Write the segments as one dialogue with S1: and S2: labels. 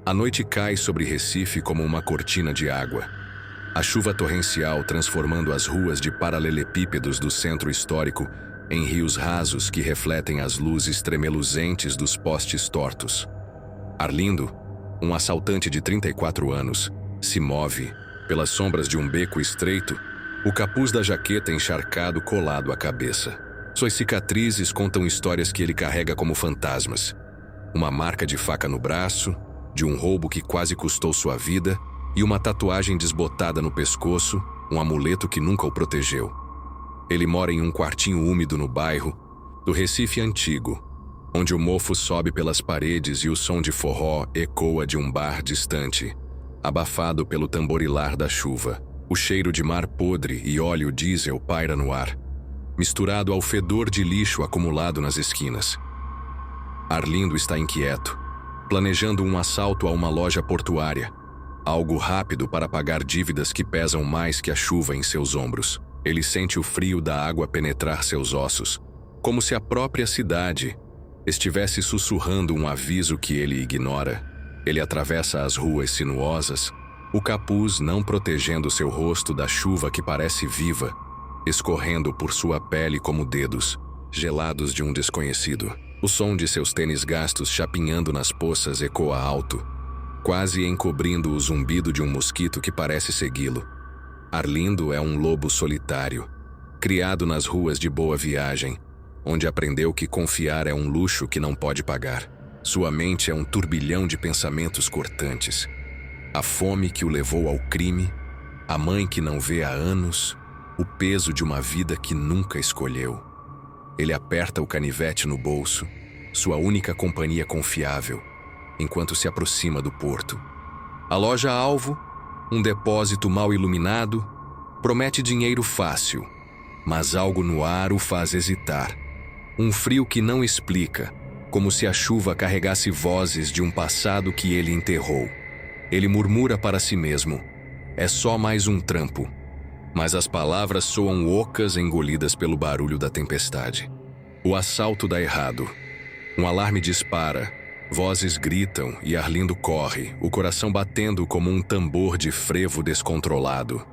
S1: A noite cai sobre Recife como uma cortina de água. A chuva torrencial transformando as ruas de paralelepípedos do centro histórico em rios rasos que refletem as luzes tremeluzentes dos postes tortos. Arlindo, um assaltante de 34 anos, se move, pelas sombras de um beco estreito, o capuz da jaqueta encharcado colado à cabeça. Suas cicatrizes contam histórias que ele carrega como fantasmas. Uma marca de faca no braço, de um roubo que quase custou sua vida, e uma tatuagem desbotada no pescoço, um amuleto que nunca o protegeu. Ele mora em um quartinho úmido no bairro do Recife antigo, onde o mofo sobe pelas paredes e o som de forró ecoa de um bar distante, abafado pelo tamborilar da chuva. O cheiro de mar podre e óleo diesel paira no ar, misturado ao fedor de lixo acumulado nas esquinas. Arlindo está inquieto, planejando um assalto a uma loja portuária, algo rápido para pagar dívidas que pesam mais que a chuva em seus ombros. Ele sente o frio da água penetrar seus ossos, como se a própria cidade estivesse sussurrando um aviso que ele ignora. Ele atravessa as ruas sinuosas, o capuz não protegendo seu rosto da chuva que parece viva, escorrendo por sua pele como dedos, gelados de um desconhecido. O som de seus tênis gastos chapinhando nas poças ecoa alto, quase encobrindo o zumbido de um mosquito que parece segui-lo. Arlindo é um lobo solitário, criado nas ruas de Boa Viagem, onde aprendeu que confiar é um luxo que não pode pagar. Sua mente é um turbilhão de pensamentos cortantes. A fome que o levou ao crime, a mãe que não vê há anos, o peso de uma vida que nunca escolheu. Ele aperta o canivete no bolso, sua única companhia confiável, enquanto se aproxima do porto. A loja-alvo, um depósito mal iluminado, promete dinheiro fácil, mas algo no ar o faz hesitar. Um frio que não explica, como se a chuva carregasse vozes de um passado que ele enterrou. Ele murmura para si mesmo: é só mais um trampo. Mas as palavras soam ocas engolidas pelo barulho da tempestade. O assalto dá errado. Um alarme dispara, vozes gritam e Arlindo corre, o coração batendo como um tambor de frevo descontrolado.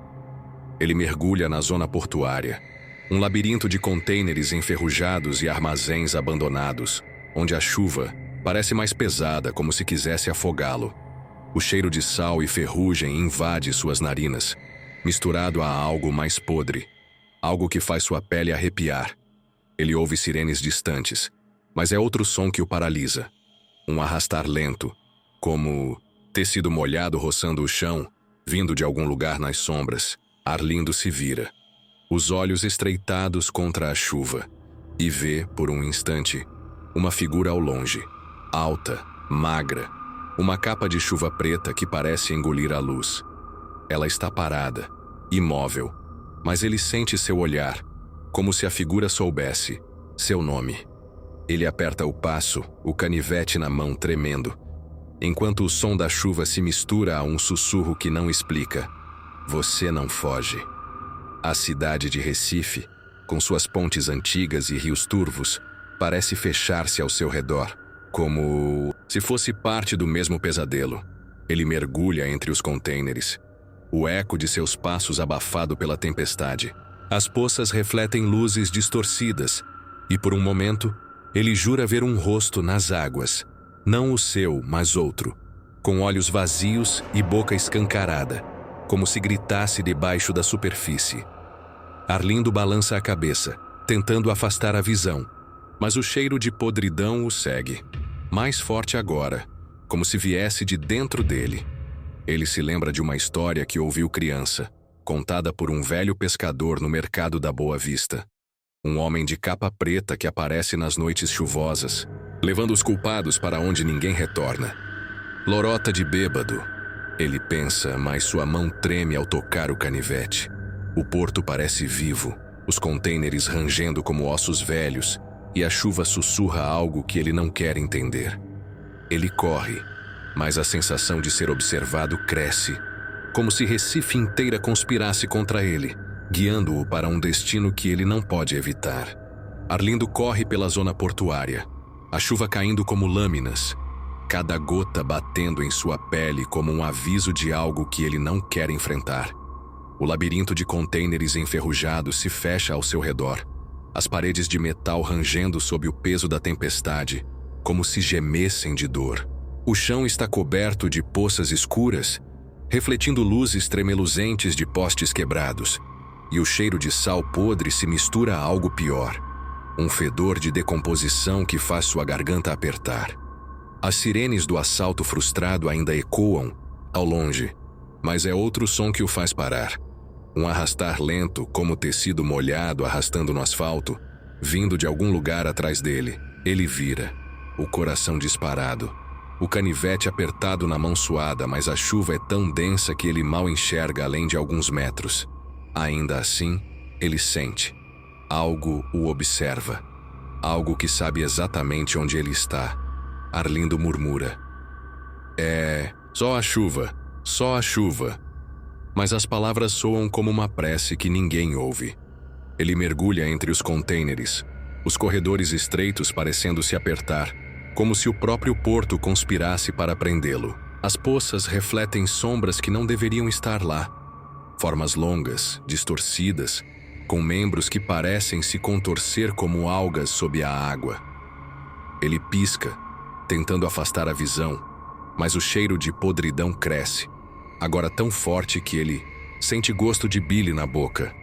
S1: Ele mergulha na zona portuária, um labirinto de contêineres enferrujados e armazéns abandonados, onde a chuva parece mais pesada, como se quisesse afogá-lo. O cheiro de sal e ferrugem invade suas narinas, misturado a algo mais podre, algo que faz sua pele arrepiar. Ele ouve sirenes distantes, mas é outro som que o paralisa. Um arrastar lento, como tecido molhado roçando o chão, vindo de algum lugar nas sombras. Arlindo se vira, os olhos estreitados contra a chuva, e vê, por um instante, uma figura ao longe, alta, magra, uma capa de chuva preta que parece engolir a luz. Ela está parada, imóvel, mas ele sente seu olhar, como se a figura soubesse seu nome. Ele aperta o passo, o canivete na mão tremendo, enquanto o som da chuva se mistura a um sussurro que não explica. Você não foge. A cidade de Recife, com suas pontes antigas e rios turvos, parece fechar-se ao seu redor, como se fosse parte do mesmo pesadelo. Ele mergulha entre os contêineres, o eco de seus passos abafado pela tempestade. As poças refletem luzes distorcidas, e por um momento, ele jura ver um rosto nas águas, não o seu, mas outro, com olhos vazios e boca escancarada, como se gritasse debaixo da superfície. Arlindo balança a cabeça, tentando afastar a visão, mas o cheiro de podridão o segue, mais forte agora, como se viesse de dentro dele. Ele se lembra de uma história que ouviu criança, contada por um velho pescador no mercado da Boa Vista. Um homem de capa preta que aparece nas noites chuvosas, levando os culpados para onde ninguém retorna. Lorota de bêbado, ele pensa, mas sua mão treme ao tocar o canivete. O porto parece vivo, os contêineres rangendo como ossos velhos, e a chuva sussurra algo que ele não quer entender. Ele corre, mas a sensação de ser observado cresce, como se Recife inteira conspirasse contra ele, guiando-o para um destino que ele não pode evitar. Arlindo corre pela zona portuária, a chuva caindo como lâminas, cada gota batendo em sua pele como um aviso de algo que ele não quer enfrentar. O labirinto de contêineres enferrujados se fecha ao seu redor, as paredes de metal rangendo sob o peso da tempestade, como se gemessem de dor. O chão está coberto de poças escuras, refletindo luzes tremeluzentes de postes quebrados, e o cheiro de sal podre se mistura a algo pior, um fedor de decomposição que faz sua garganta apertar. As sirenes do assalto frustrado ainda ecoam ao longe, mas é outro som que o faz parar. Um arrastar lento, como tecido molhado arrastando no asfalto, vindo de algum lugar atrás dele. Ele vira, o coração disparado, o canivete apertado na mão suada, mas a chuva é tão densa que ele mal enxerga além de alguns metros. Ainda assim, ele sente. Algo o observa. Algo que sabe exatamente onde ele está. Arlindo murmura. Só a chuva, só a chuva. Mas as palavras soam como uma prece que ninguém ouve. Ele mergulha entre os contêineres, os corredores estreitos parecendo se apertar, como se o próprio porto conspirasse para prendê-lo. As poças refletem sombras que não deveriam estar lá. Formas longas, distorcidas, com membros que parecem se contorcer como algas sob a água. Ele pisca, tentando afastar a visão, mas o cheiro de podridão cresce, agora tão forte que ele sente gosto de bile na boca.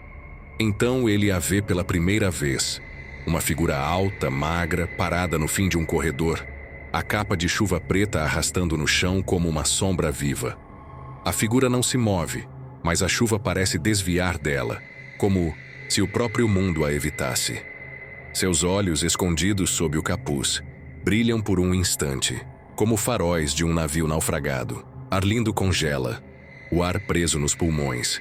S1: Então ele a vê pela primeira vez, uma figura alta, magra, parada no fim de um corredor, a capa de chuva preta arrastando no chão como uma sombra viva. A figura não se move, mas a chuva parece desviar dela, como se o próprio mundo a evitasse. Seus olhos, escondidos sob o capuz, brilham por um instante, como faróis de um navio naufragado. Arlindo congela, o ar preso nos pulmões,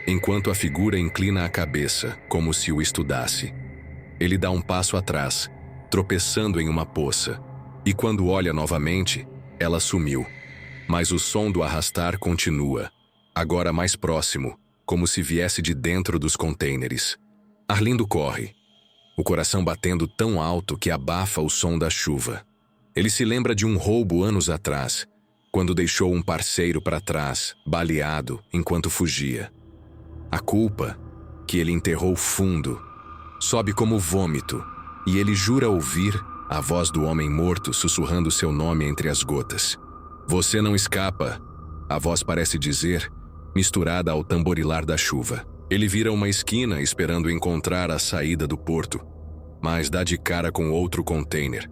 S1: enquanto a figura inclina a cabeça, como se o estudasse. Ele dá um passo atrás, tropeçando em uma poça, e quando olha novamente, ela sumiu. Mas o som do arrastar continua, agora mais próximo, como se viesse de dentro dos contêineres. Arlindo corre, o coração batendo tão alto que abafa o som da chuva. Ele se lembra de um roubo anos atrás, quando deixou um parceiro para trás, baleado, enquanto fugia. A culpa, que ele enterrou fundo, sobe como vômito, e ele jura ouvir a voz do homem morto sussurrando seu nome entre as gotas. Você não escapa, a voz parece dizer, misturada ao tamborilar da chuva. Ele vira uma esquina esperando encontrar a saída do porto, mas dá de cara com outro container.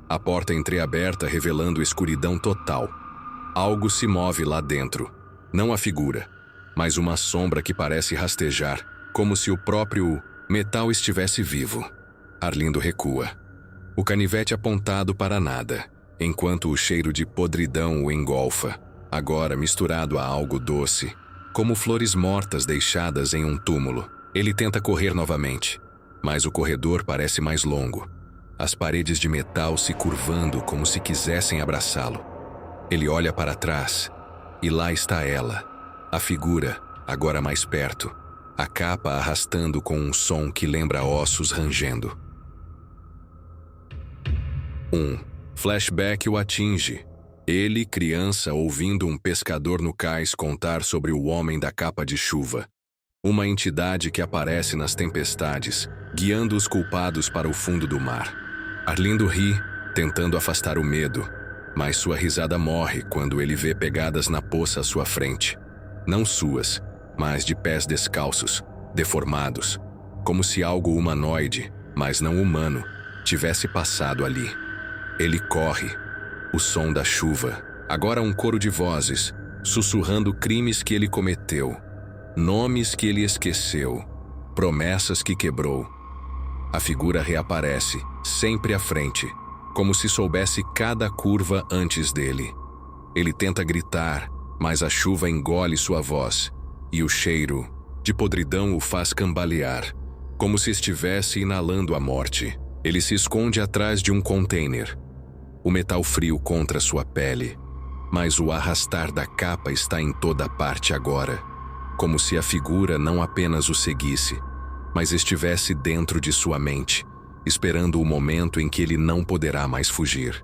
S1: A porta entreaberta revelando escuridão total. Algo se move lá dentro. Não a figura, mas uma sombra que parece rastejar, como se o próprio metal estivesse vivo. Arlindo recua, o canivete apontado para nada, enquanto o cheiro de podridão o engolfa, agora misturado a algo doce, como flores mortas deixadas em um túmulo. Ele tenta correr novamente, mas o corredor parece mais longo, as paredes de metal se curvando como se quisessem abraçá-lo. Ele olha para trás, e lá está ela, a figura, agora mais perto, a capa arrastando com um som que lembra ossos rangendo. Um flashback o atinge. Ele, criança, ouvindo um pescador no cais contar sobre o homem da capa de chuva. Uma entidade que aparece nas tempestades, guiando os culpados para o fundo do mar. Arlindo ri, tentando afastar o medo, mas sua risada morre quando ele vê pegadas na poça à sua frente. Não suas, mas de pés descalços, deformados, como se algo humanoide, mas não humano, tivesse passado ali. Ele corre, o som da chuva, agora um coro de vozes, sussurrando crimes que ele cometeu, nomes que ele esqueceu, promessas que quebrou. A figura reaparece, sempre à frente, como se soubesse cada curva antes dele. Ele tenta gritar, mas a chuva engole sua voz, e o cheiro de podridão o faz cambalear, como se estivesse inalando a morte. Ele se esconde atrás de um container, o metal frio contra sua pele, mas o arrastar da capa está em toda parte agora, como se a figura não apenas o seguisse, mas estivesse dentro de sua mente, esperando o momento em que ele não poderá mais fugir.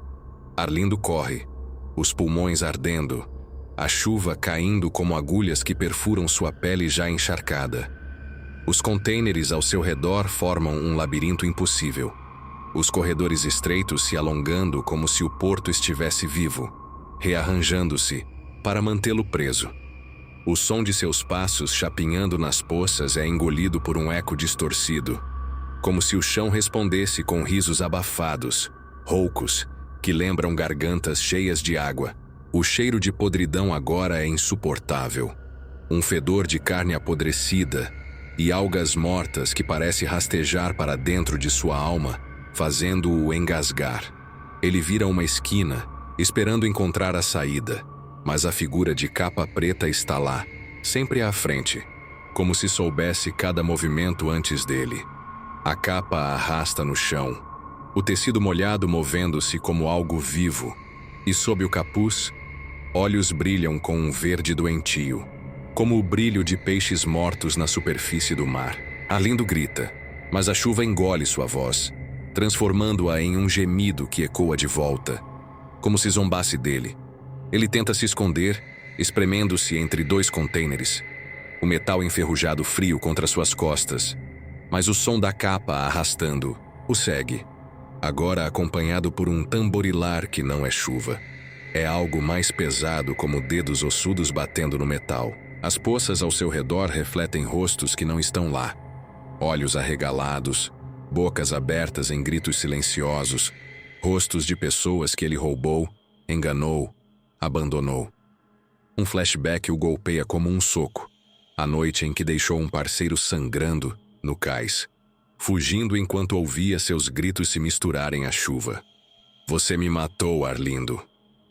S1: Arlindo corre, os pulmões ardendo, a chuva caindo como agulhas que perfuram sua pele já encharcada. Os contêineres ao seu redor formam um labirinto impossível. Os corredores estreitos se alongando como se o porto estivesse vivo, rearranjando-se para mantê-lo preso. O som de seus passos chapinhando nas poças é engolido por um eco distorcido, como se o chão respondesse com risos abafados, roucos, que lembram gargantas cheias de água. O cheiro de podridão agora é insuportável. Um fedor de carne apodrecida e algas mortas que parece rastejar para dentro de sua alma, fazendo-o engasgar. Ele vira uma esquina, esperando encontrar a saída, mas a figura de capa preta está lá, sempre à frente, como se soubesse cada movimento antes dele. A capa a arrasta no chão, o tecido molhado movendo-se como algo vivo, e sob o capuz, olhos brilham com um verde doentio, como o brilho de peixes mortos na superfície do mar. Arlindo grita, mas a chuva engole sua voz, transformando-a em um gemido que ecoa de volta, como se zombasse dele. Ele tenta se esconder, espremendo-se entre dois contêineres, o metal enferrujado frio contra suas costas, mas o som da capa arrastando o segue, agora acompanhado por um tamborilar que não é chuva. É algo mais pesado, como dedos ossudos batendo no metal. As poças ao seu redor refletem rostos que não estão lá. Olhos arregalados, bocas abertas em gritos silenciosos, rostos de pessoas que ele roubou, enganou, abandonou. Um flashback o golpeia como um soco. A noite em que deixou um parceiro sangrando no cais, fugindo enquanto ouvia seus gritos se misturarem à chuva. Você me matou, Arlindo.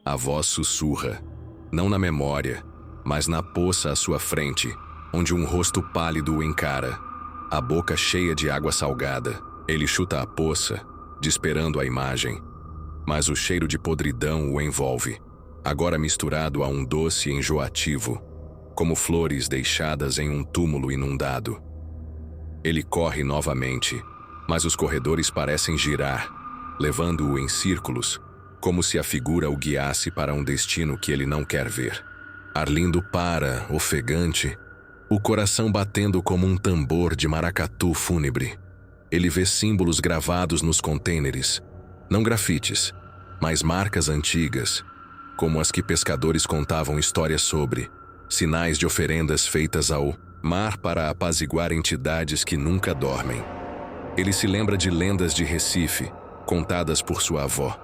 S1: A voz sussurra, não na memória, mas na poça à sua frente, onde um rosto pálido o encara, a boca cheia de água salgada. Ele chuta a poça, desesperando a imagem, mas o cheiro de podridão o envolve, agora misturado a um doce enjoativo, como flores deixadas em um túmulo inundado. Ele corre novamente, mas os corredores parecem girar, levando-o em círculos, como se a figura o guiasse para um destino que ele não quer ver. Arlindo para, ofegante, o coração batendo como um tambor de maracatu fúnebre. Ele vê símbolos gravados nos contêineres, não grafites, mas marcas antigas, como as que pescadores contavam histórias sobre, sinais de oferendas feitas ao mar para apaziguar entidades que nunca dormem. Ele se lembra de lendas de Recife, contadas por sua avó.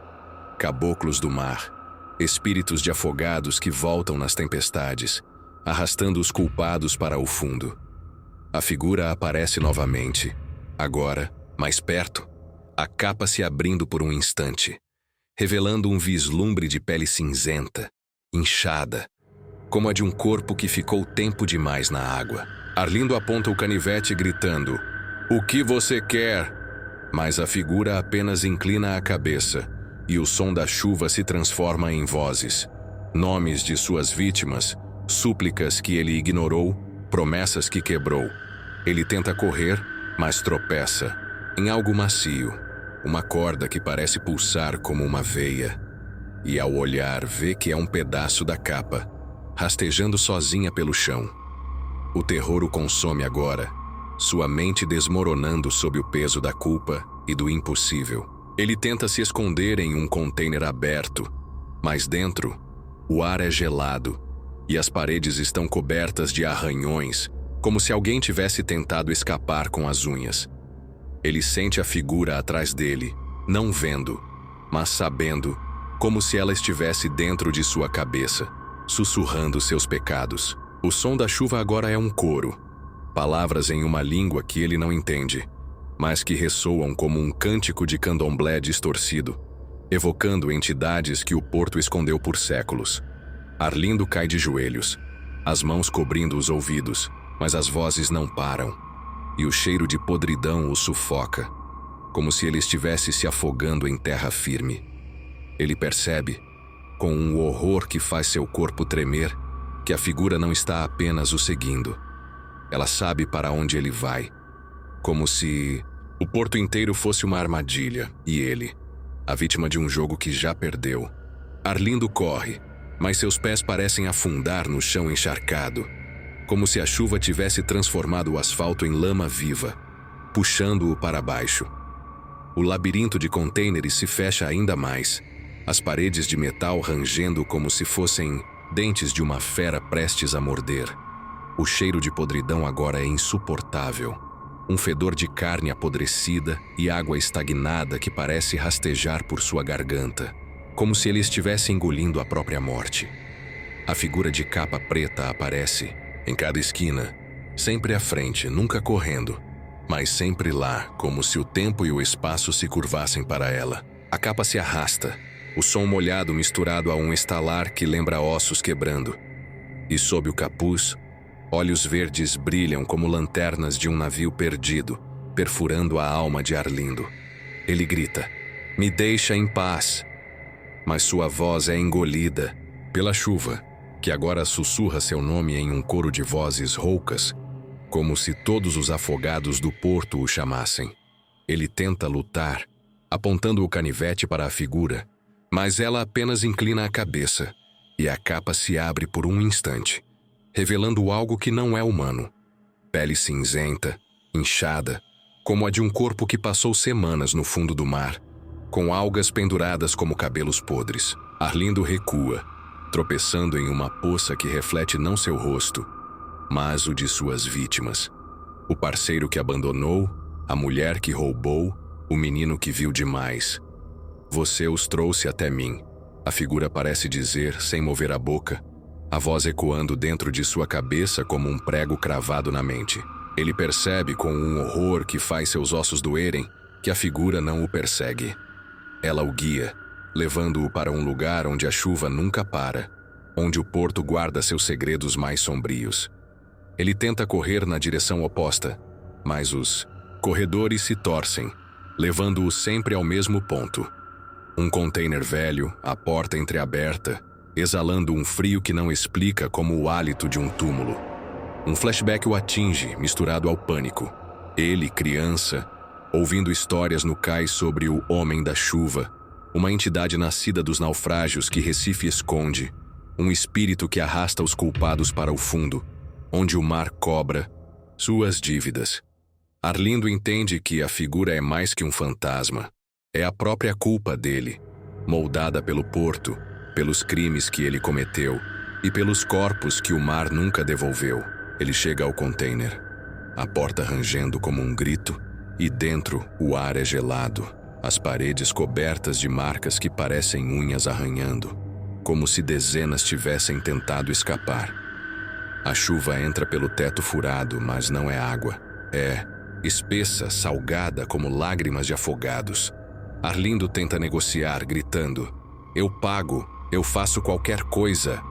S1: Caboclos do mar, espíritos de afogados que voltam nas tempestades, arrastando os culpados para o fundo. A figura aparece novamente, agora, mais perto, a capa se abrindo por um instante, revelando um vislumbre de pele cinzenta, inchada, como a de um corpo que ficou tempo demais na água. Arlindo aponta o canivete gritando, "O que você quer?" Mas a figura apenas inclina a cabeça, e o som da chuva se transforma em vozes, nomes de suas vítimas, súplicas que ele ignorou, promessas que quebrou. Ele tenta correr, mas tropeça em algo macio, uma corda que parece pulsar como uma veia, e ao olhar vê que é um pedaço da capa, rastejando sozinha pelo chão. O terror o consome agora, sua mente desmoronando sob o peso da culpa e do impossível. Ele tenta se esconder em um container aberto, mas dentro, o ar é gelado e as paredes estão cobertas de arranhões, como se alguém tivesse tentado escapar com as unhas. Ele sente a figura atrás dele, não vendo, mas sabendo, como se ela estivesse dentro de sua cabeça, sussurrando seus pecados. O som da chuva agora é um coro, palavras em uma língua que ele não entende, mas que ressoam como um cântico de candomblé distorcido, evocando entidades que o porto escondeu por séculos. Arlindo cai de joelhos, as mãos cobrindo os ouvidos, mas as vozes não param, e o cheiro de podridão o sufoca, como se ele estivesse se afogando em terra firme. Ele percebe, com um horror que faz seu corpo tremer, que a figura não está apenas o seguindo. Ela sabe para onde ele vai, como se o porto inteiro fosse uma armadilha, e ele, a vítima de um jogo que já perdeu. Arlindo corre, mas seus pés parecem afundar no chão encharcado, como se a chuva tivesse transformado o asfalto em lama viva, puxando-o para baixo. O labirinto de contêineres se fecha ainda mais, as paredes de metal rangendo como se fossem dentes de uma fera prestes a morder. O cheiro de podridão agora é insuportável. Um fedor de carne apodrecida e água estagnada que parece rastejar por sua garganta, como se ele estivesse engolindo a própria morte. A figura de capa preta aparece, em cada esquina, sempre à frente, nunca correndo, mas sempre lá, como se o tempo e o espaço se curvassem para ela. A capa se arrasta, o som molhado misturado a um estalar que lembra ossos quebrando. E sob o capuz, olhos verdes brilham como lanternas de um navio perdido, perfurando a alma de Arlindo. Ele grita, "Me deixa em paz!" Mas sua voz é engolida pela chuva, que agora sussurra seu nome em um coro de vozes roucas, como se todos os afogados do porto o chamassem. Ele tenta lutar, apontando o canivete para a figura, mas ela apenas inclina a cabeça, e a capa se abre por um instante, revelando algo que não é humano. Pele cinzenta, inchada, como a de um corpo que passou semanas no fundo do mar, com algas penduradas como cabelos podres. Arlindo recua, tropeçando em uma poça que reflete não seu rosto, mas o de suas vítimas. O parceiro que abandonou, a mulher que roubou, o menino que viu demais. Você os trouxe até mim, a figura parece dizer, sem mover a boca, a voz ecoando dentro de sua cabeça como um prego cravado na mente. Ele percebe com um horror que faz seus ossos doerem que a figura não o persegue. Ela o guia, levando-o para um lugar onde a chuva nunca para, onde o porto guarda seus segredos mais sombrios. Ele tenta correr na direção oposta, mas os corredores se torcem, levando-o sempre ao mesmo ponto. Um container velho, a porta entreaberta, exalando um frio que não explica como o hálito de um túmulo. Um flashback o atinge, misturado ao pânico. Ele, criança, ouvindo histórias no cais sobre o Homem da Chuva, uma entidade nascida dos naufrágios que Recife esconde, um espírito que arrasta os culpados para o fundo, onde o mar cobra suas dívidas. Arlindo entende que a figura é mais que um fantasma. É a própria culpa dele, moldada pelo porto, pelos crimes que ele cometeu e pelos corpos que o mar nunca devolveu. Ele chega ao container, a porta rangendo como um grito, e dentro o ar é gelado, as paredes cobertas de marcas que parecem unhas arranhando, como se dezenas tivessem tentado escapar. A chuva entra pelo teto furado, mas não é água. É espessa, salgada como lágrimas de afogados. Arlindo tenta negociar, gritando, "Eu pago, eu faço qualquer coisa."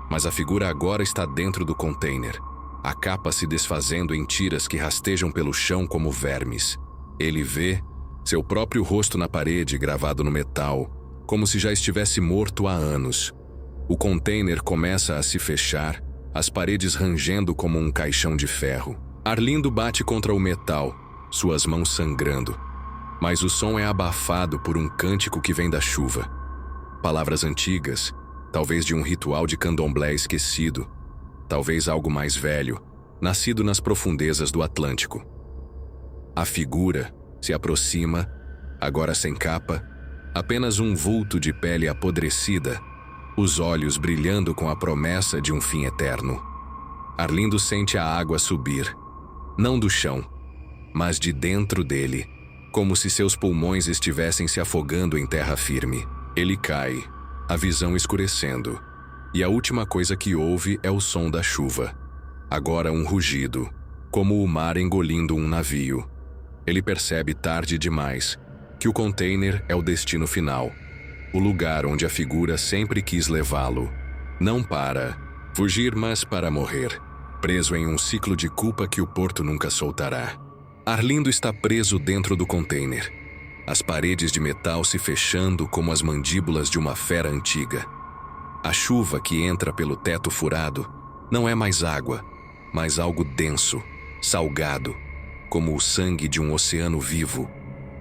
S1: Mas a figura agora está dentro do container, a capa se desfazendo em tiras que rastejam pelo chão como vermes. Ele vê seu próprio rosto na parede gravado no metal, como se já estivesse morto há anos. O container começa a se fechar, as paredes rangendo como um caixão de ferro. Arlindo bate contra o metal, suas mãos sangrando. Mas o som é abafado por um cântico que vem da chuva. Palavras antigas, talvez de um ritual de candomblé esquecido, talvez algo mais velho, nascido nas profundezas do Atlântico. A figura se aproxima, agora sem capa, apenas um vulto de pele apodrecida, os olhos brilhando com a promessa de um fim eterno. Arlindo sente a água subir, não do chão, mas de dentro dele, como se seus pulmões estivessem se afogando em terra firme. Ele cai, a visão escurecendo, e a última coisa que ouve é o som da chuva. Agora um rugido, como o mar engolindo um navio. Ele percebe tarde demais que o container é o destino final, o lugar onde a figura sempre quis levá-lo. Não para fugir, mas para morrer, preso em um ciclo de culpa que o porto nunca soltará. Arlindo está preso dentro do container, as paredes de metal se fechando como as mandíbulas de uma fera antiga. A chuva que entra pelo teto furado não é mais água, mas algo denso, salgado, como o sangue de um oceano vivo,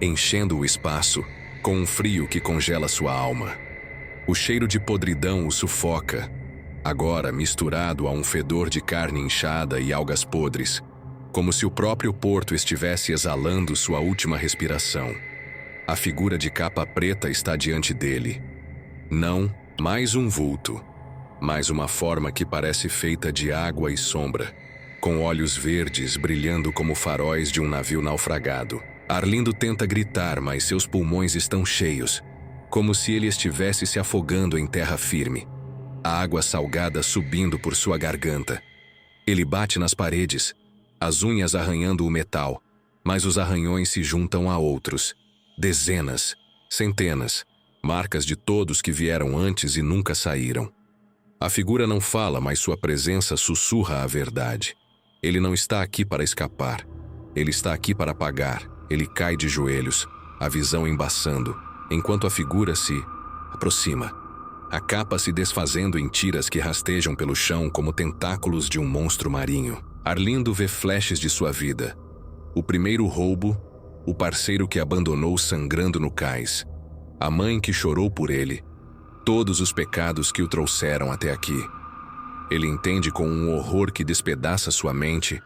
S1: enchendo o espaço com um frio que congela sua alma. O cheiro de podridão o sufoca, agora misturado a um fedor de carne inchada e algas podres, como se o próprio porto estivesse exalando sua última respiração. A figura de capa preta está diante dele. Não mais um vulto, mas uma forma que parece feita de água e sombra, com olhos verdes brilhando como faróis de um navio naufragado. Arlindo tenta gritar, mas seus pulmões estão cheios, como se ele estivesse se afogando em terra firme. A água salgada subindo por sua garganta. Ele bate nas paredes, as unhas arranhando o metal, mas os arranhões se juntam a outros. Dezenas, centenas, marcas de todos que vieram antes e nunca saíram. A figura não fala, mas sua presença sussurra a verdade. Ele não está aqui para escapar. Ele está aqui para pagar. Ele cai de joelhos, a visão embaçando, enquanto a figura se aproxima. A capa se desfazendo em tiras que rastejam pelo chão como tentáculos de um monstro marinho. Arlindo vê flashes de sua vida. O primeiro roubo, o parceiro que abandonou sangrando no cais, a mãe que chorou por ele, todos os pecados que o trouxeram até aqui. Ele entende com um horror que despedaça sua mente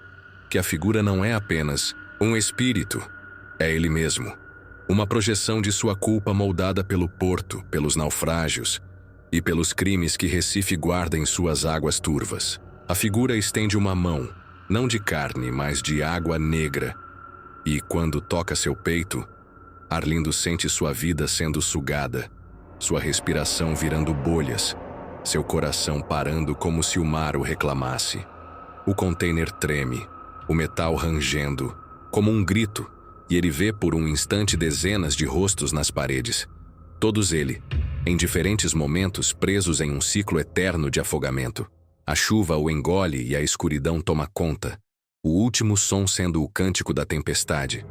S1: que a figura não é apenas um espírito, é ele mesmo. Uma projeção de sua culpa moldada pelo porto, pelos naufrágios e pelos crimes que Recife guarda em suas águas turvas. A figura estende uma mão, não de carne, mas de água negra, e quando toca seu peito, Arlindo sente sua vida sendo sugada, sua respiração virando bolhas, seu coração parando como se o mar o reclamasse. O container treme, o metal rangendo, como um grito, e ele vê por um instante dezenas de rostos nas paredes. Todos eles, em diferentes momentos presos em um ciclo eterno de afogamento. A chuva o engole e a escuridão toma conta, o último som sendo o cântico da tempestade.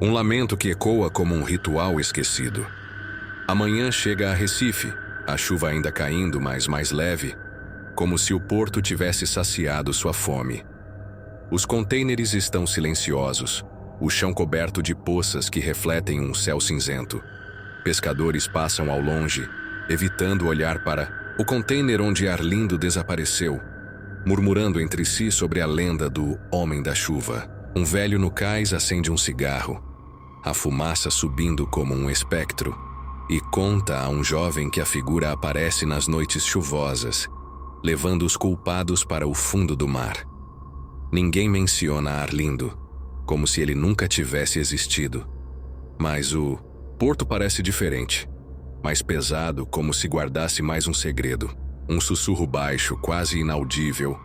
S1: Um lamento que ecoa como um ritual esquecido. Amanhã chega a Recife, a chuva ainda caindo, mas mais leve, como se o porto tivesse saciado sua fome. Os contêineres estão silenciosos, o chão coberto de poças que refletem um céu cinzento. Pescadores passam ao longe, evitando olhar para o container onde Arlindo desapareceu, murmurando entre si sobre a lenda do Homem da Chuva. Um velho no cais acende um cigarro, a fumaça subindo como um espectro, e conta a um jovem que a figura aparece nas noites chuvosas, levando os culpados para o fundo do mar. Ninguém menciona Arlindo, como se ele nunca tivesse existido. Mas o porto parece diferente, mais pesado, como se guardasse mais um segredo. Um sussurro baixo, quase inaudível.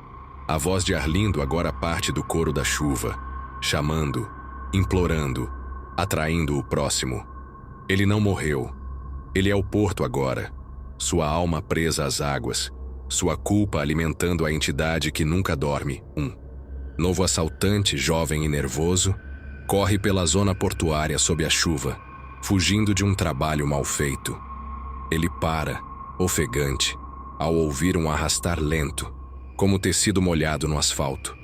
S1: A voz de Arlindo agora parte do coro da chuva, chamando, implorando, atraindo o próximo. Ele não morreu. Ele é o porto agora, sua alma presa às águas, sua culpa alimentando a entidade que nunca dorme. Novo assaltante, jovem e nervoso, corre pela zona portuária sob a chuva, fugindo de um trabalho mal feito. Ele para, ofegante, ao ouvir um arrastar lento, como tecido molhado no asfalto.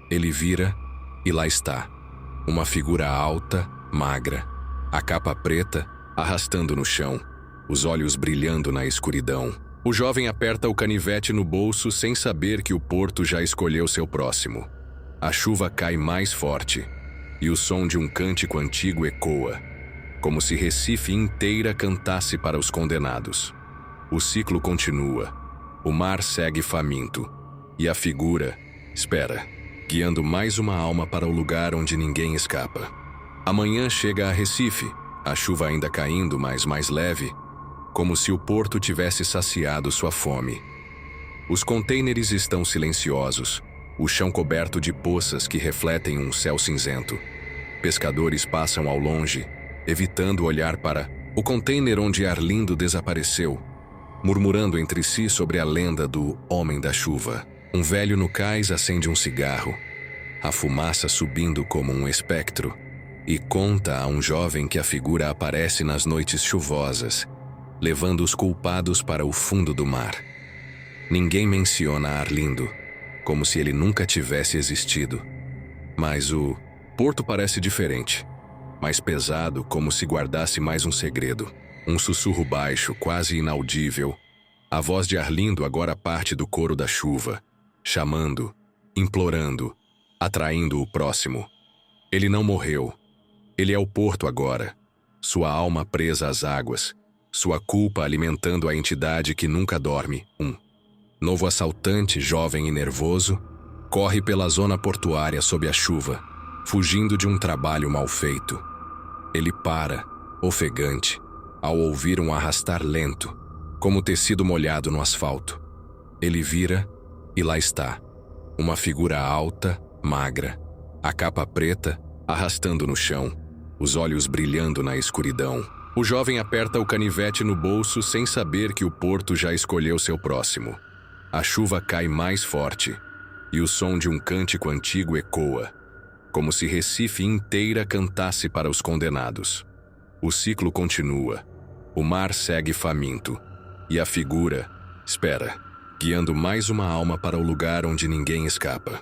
S1: Ele vira e lá está, uma figura alta, magra, a capa preta arrastando no chão, os olhos brilhando na escuridão. O jovem aperta o canivete no bolso sem saber que o porto já escolheu seu próximo. A chuva cai mais forte, e o som de um cântico antigo ecoa, como se Recife inteira cantasse para os condenados. O ciclo continua, o mar segue faminto, e a figura espera, guiando mais uma alma para o lugar onde ninguém escapa. Amanhã chega a Recife, a chuva ainda caindo, mas mais leve, como se o porto tivesse saciado sua fome. Os contêineres estão silenciosos, o chão coberto de poças que refletem um céu cinzento. Pescadores passam ao longe, evitando olhar para o container onde Arlindo desapareceu, murmurando entre si sobre a lenda do Homem da Chuva. Um velho no cais acende um cigarro, a fumaça subindo como um espectro, e conta a um jovem que a figura aparece nas noites chuvosas, levando os culpados para o fundo do mar. Ninguém menciona Arlindo, como se ele nunca tivesse existido. Mas o porto parece diferente, mais pesado, como se guardasse mais um segredo. Um sussurro baixo, quase inaudível. A voz de Arlindo agora parte do coro da chuva, chamando, implorando, atraindo o próximo. Ele não morreu. Ele é o porto agora. Sua alma presa às águas. Sua culpa alimentando a entidade que nunca dorme. Um novo assaltante, jovem e nervoso, corre pela zona portuária sob a chuva, fugindo de um trabalho mal feito. Ele para, ofegante, ao ouvir um arrastar lento, como tecido molhado no asfalto. Ele vira e lá está, uma figura alta, magra, a capa preta arrastando no chão, os olhos brilhando na escuridão. O jovem aperta o canivete no bolso sem saber que o porto já escolheu seu próximo. A chuva cai mais forte e o som de um cântico antigo ecoa, como se Recife inteira cantasse para os condenados. O ciclo continua, o mar segue faminto e a figura espera, guiando mais uma alma para o lugar onde ninguém escapa.